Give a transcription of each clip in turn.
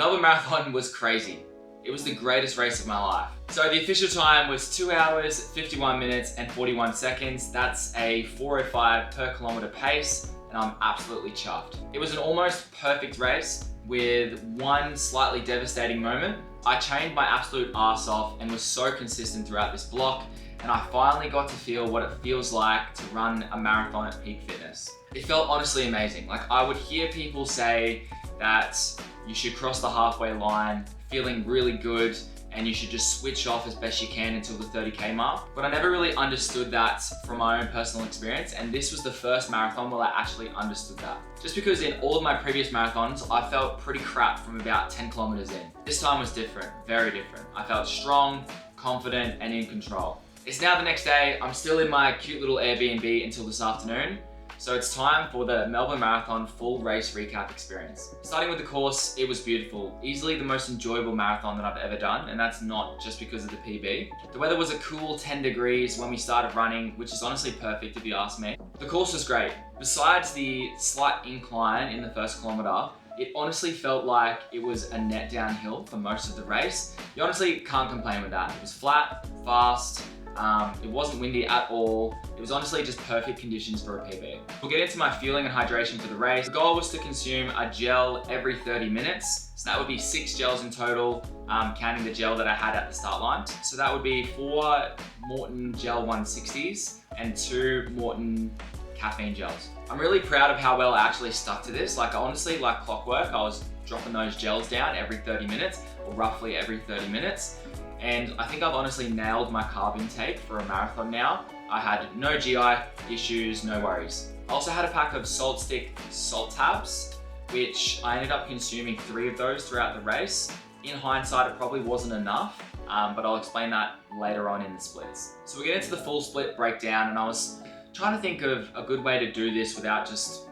Melbourne Marathon was crazy. It was the greatest race of my life. So the official time was 2 hours, 51 minutes and 41 seconds. That's a 4:05 per kilometer pace, and I'm absolutely chuffed. It was an almost perfect race with one slightly devastating moment. I trained my absolute arse off and was so consistent throughout this block, and I finally got to feel what it feels like to run a marathon at peak fitness. It felt honestly amazing. Like, I would hear people say that you should cross the halfway line feeling really good and you should just switch off as best you can until the 30K mark. But I never really understood that from my own personal experience, and this was the first marathon where I actually understood that. Just because in all of my previous marathons, I felt pretty crap from about 10 kilometers in. This time was different, very different. I felt strong, confident, and in control. It's now the next day. I'm still in my cute little Airbnb until this afternoon. So it's time for the Melbourne Marathon full race recap experience. Starting with the course, it was beautiful. Easily the most enjoyable marathon that I've ever done, and that's not just because of the PB. The weather was a cool 10 degrees when we started running, which is honestly perfect if you ask me. The course was great. Besides the slight incline in the first kilometer, it honestly felt like it was a net downhill for most of the race. You honestly can't complain with that. It was flat, fast, it wasn't windy at all. It was honestly just perfect conditions for a PB. We'll get into my fueling and hydration for the race. The goal was to consume a gel every 30 minutes. So that would be 6 gels in total, counting the gel that I had at the start line. So that would be 4 Morton Gel 160s and 2 Morton caffeine gels. I'm really proud of how well I actually stuck to this. Like, honestly, like clockwork, I was dropping those gels down every 30 minutes, or roughly every 30 minutes. And I think I've honestly nailed my carb intake for a marathon now. I had no GI issues, no worries. I also had a pack of Salt Stick salt tabs, which I ended up consuming 3 of those throughout the race. In hindsight, it probably wasn't enough, but I'll explain that later on in the splits. So we'll get into the full split breakdown, and I was trying to think of a good way to do this without just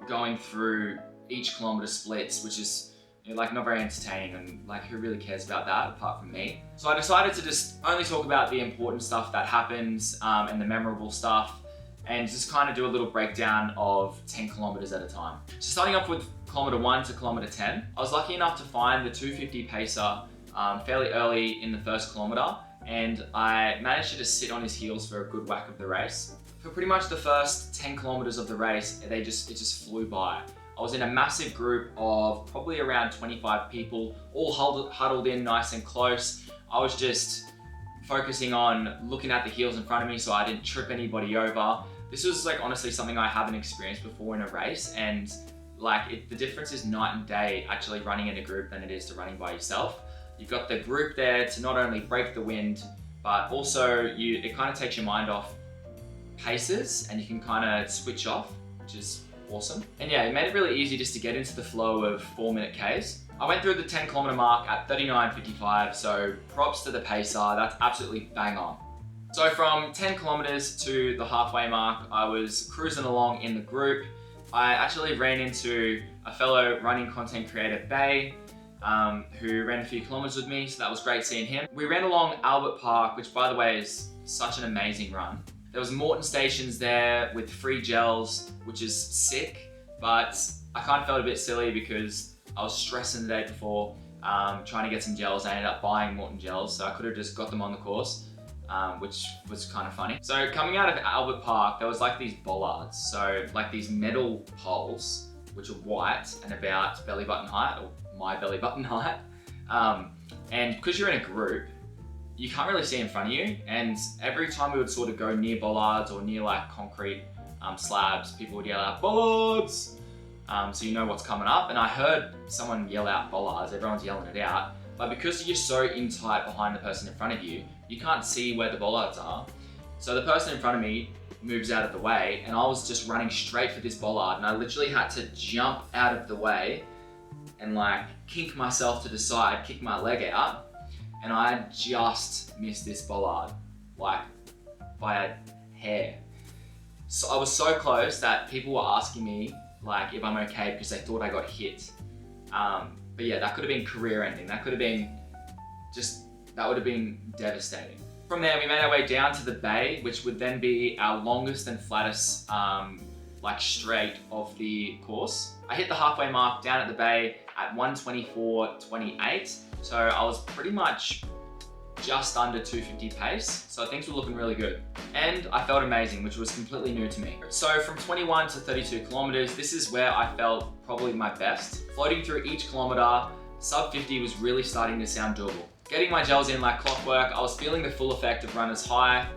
going through each kilometer splits, which is like not very entertaining, and like who really cares about that apart from me. So I decided to just only talk about the important stuff that happens and the memorable stuff, and just kind of do a little breakdown of 10 kilometers at a time. So starting off with kilometer 1 to kilometer 10, I was lucky enough to find the 250 pacer fairly early in the first kilometer, and I managed to just sit on his heels for a good whack of the race. For pretty much the first 10 kilometers of the race, it just flew by. I was in a massive group of probably around 25 people, all huddled in nice and close. I was just focusing on looking at the heels in front of me so I didn't trip anybody over. This was like honestly something I haven't experienced before in a race, and like the difference is night and day actually running in a group than it is to running by yourself. You've got the group there to not only break the wind, but also it kind of takes your mind off paces and you can kind of switch off, which is awesome. And yeah, it made it really easy just to get into the flow of 4-minute Ks. I went through the 10 kilometer mark at 39:55, so props to the pacer, that's absolutely bang on. So from 10 kilometers to the halfway mark, I was cruising along in the group. I actually ran into a fellow running content creator, Bay, who ran a few kilometers with me, so that was great seeing him. We ran along Albert Park, which by the way is such an amazing run. There was Morton stations there with free gels, which is sick, but I kind of felt a bit silly because I was stressing the day before trying to get some gels. I ended up buying Morton gels, so I could have just got them on the course, which was kind of funny. So coming out of Albert Park, there was like these bollards, so like these metal poles, which are white and about belly button height, or my belly button height. And because you're in a group, you can't really see in front of you, and every time we would sort of go near bollards or near like concrete slabs, people would yell out bollards, so you know what's coming up. And I heard someone yell out bollards, everyone's yelling it out, but because you're so in tight behind the person in front of you, you can't see where the bollards are. So the person in front of me moves out of the way, and I was just running straight for this bollard, and I literally had to jump out of the way and like kink myself to the side, kick my leg out, and I just missed this bollard, like by a hair. So I was so close that people were asking me like if I'm okay because they thought I got hit. But yeah, that could have been career ending. That would have been devastating. From there, we made our way down to the bay, which would then be our longest and flattest like straight of the course. I hit the halfway mark down at the bay at 1:24.28. So I was pretty much just under 250 pace. So things were looking really good. And I felt amazing, which was completely new to me. So from 21 to 32 kilometers, this is where I felt probably my best. Floating through each kilometer, sub 50 was really starting to sound doable. Getting my gels in like clockwork, I was feeling the full effect of runner's high.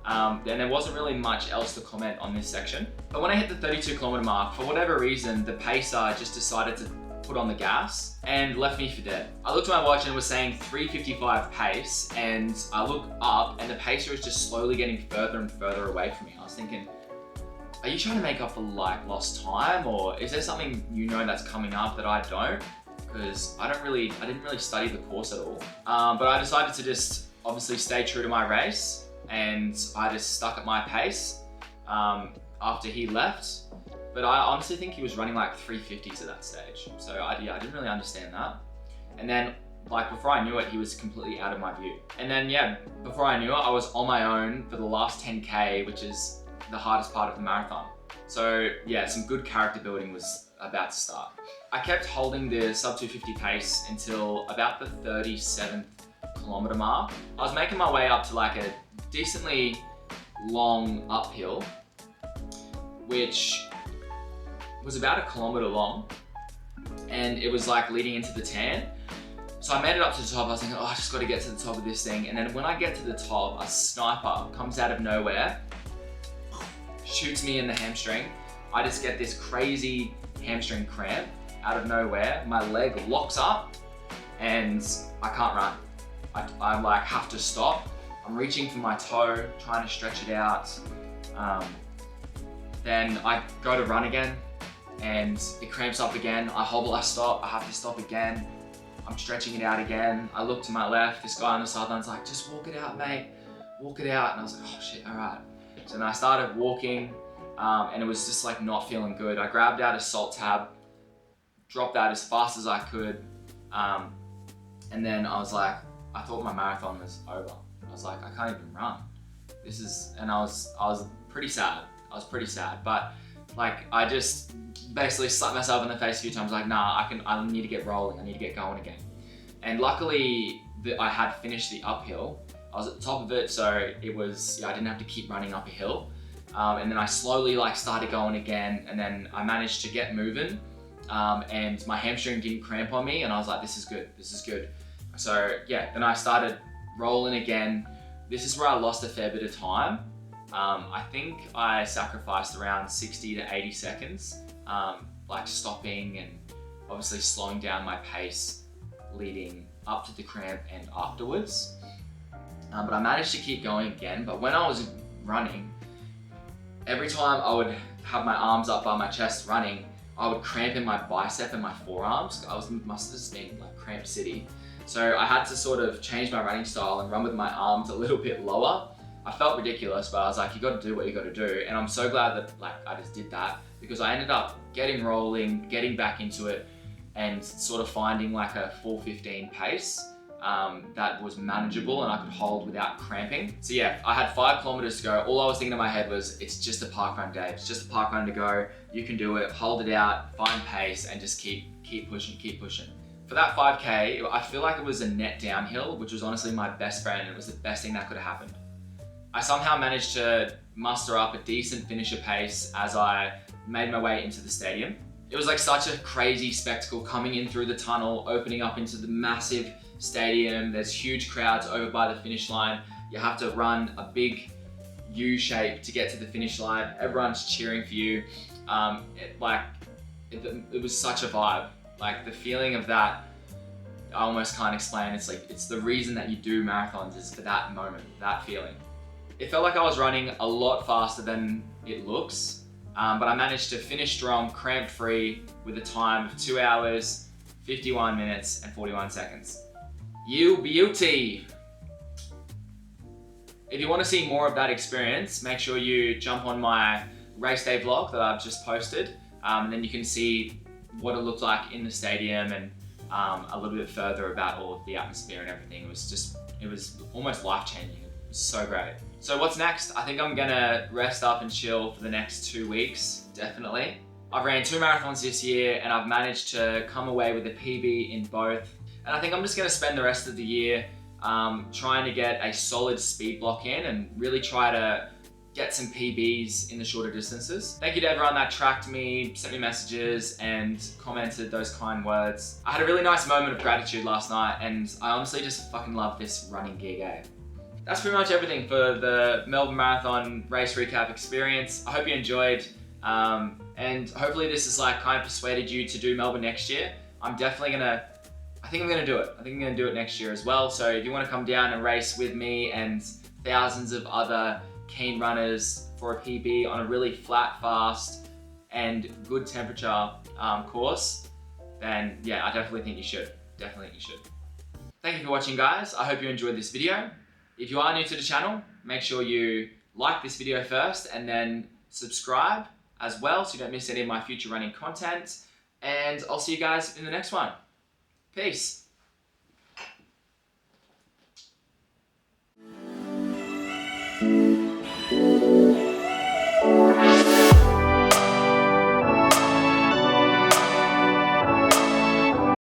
And there wasn't really much else to comment on this section. But when I hit the 32 kilometer mark, for whatever reason, the pacer just decided to put on the gas and left me for dead. I looked at my watch and it was saying 3:55 pace, and I looked up and the pacer is just slowly getting further and further away from me. I was thinking, are you trying to make up for like lost time, or is there something that's coming up that I don't? Because I didn't really study the course at all. But I decided to just obviously stay true to my race, and I just stuck at my pace after he left. But I honestly think he was running like 350s at that stage. So I didn't really understand that. And then like before I knew it, he was completely out of my view. And then before I knew it, I was on my own for the last 10K, which is the hardest part of the marathon. So yeah, some good character building was about to start. I kept holding the sub 250 pace until about the 37th kilometer mark. I was making my way up to like a decently long uphill, which was about 1 kilometer long, and it was like leading into the tan. So I made it up to the top. I was thinking, I just got to get to the top of this thing. And then when I get to the top, a sniper comes out of nowhere, shoots me in the hamstring. I just get this crazy hamstring cramp out of nowhere. My leg locks up and I can't run. I like have to stop. I'm reaching for my toe, trying to stretch it out. Then I go to run again and it cramps up again. I hobble, I stop, I have to stop again. I'm stretching it out again. I look to my left, this guy on the sideline's like, just walk it out, mate, walk it out. And I was like, oh shit, all right. So then I started walking and it was just like not feeling good. I grabbed out a salt tab, dropped that as fast as I could. And then I was like, I thought my marathon was over. I was like, I can't even run. And I was pretty sad. But like, I just basically slapped myself in the face a few times, like, nah, I need to get rolling. I need to get going again. And luckily I had finished the uphill. I was at the top of it, so it was, I didn't have to keep running up a hill. And then I slowly like started going again, and then I managed to get moving. And my hamstring didn't cramp on me, and I was like, this is good. So yeah, then I started rolling again. This is where I lost a fair bit of time. I think I sacrificed around 60 to 80 seconds, like stopping and obviously slowing down my pace leading up to the cramp and afterwards. But I managed to keep going again. But when I was running, every time I would have my arms up by my chest running, I would cramp in my bicep and my forearms. Must have just been like cramp city. So I had to sort of change my running style and run with my arms a little bit lower. I felt ridiculous, but I was like, you got to do what you got to do. And I'm so glad that like I just did that, because I ended up getting rolling, getting back into it, and sort of finding like a 4:15 pace that was manageable and I could hold without cramping. So yeah, I had 5 kilometers to go. All I was thinking in my head was, it's just a park run, Dave. It's just a park run to go. You can do it. Hold it out, find pace, and just keep pushing. For that 5K, I feel like it was a net downhill, which was honestly my best friend. It was the best thing that could have happened. I somehow managed to muster up a decent finisher pace as I made my way into the stadium. It was like such a crazy spectacle coming in through the tunnel, opening up into the massive stadium. There's huge crowds over by the finish line. You have to run a big U shape to get to the finish line. Everyone's cheering for you. It was such a vibe. Like the feeling of that, I almost can't explain. It's like, it's the reason that you do marathons, is for that moment, that feeling. It felt like I was running a lot faster than it looks, but I managed to finish strong, cramp free, with a time of 2 hours, 51 minutes and 41 seconds. You beauty! If you want to see more of that experience, make sure you jump on my race day vlog that I've just posted, and then you can see what it looked like in the stadium and a little bit further about all of the atmosphere and everything. It was almost life-changing. It was so great. So what's next? I think I'm gonna rest up and chill for the next 2 weeks, definitely. I've ran 2 marathons this year and I've managed to come away with a PB in both. And I think I'm just gonna spend the rest of the year trying to get a solid speed block in and really try to get some PBs in the shorter distances. Thank you to everyone that tracked me, sent me messages, and commented those kind words. I had a really nice moment of gratitude last night, and I honestly just fucking love this running gig, eh? That's pretty much everything for the Melbourne Marathon race recap experience. I hope you enjoyed, and hopefully this has like kind of persuaded you to do Melbourne next year. I think I'm gonna do it. I think I'm gonna do it next year as well. So if you wanna come down and race with me and thousands of other keen runners for a PB on a really flat, fast, and good temperature course, then yeah, I definitely think you should. Definitely you should. Thank you for watching, guys. I hope you enjoyed this video. If you are new to the channel, make sure you like this video first and then subscribe as well so you don't miss any of my future running content. And I'll see you guys in the next one. Peace.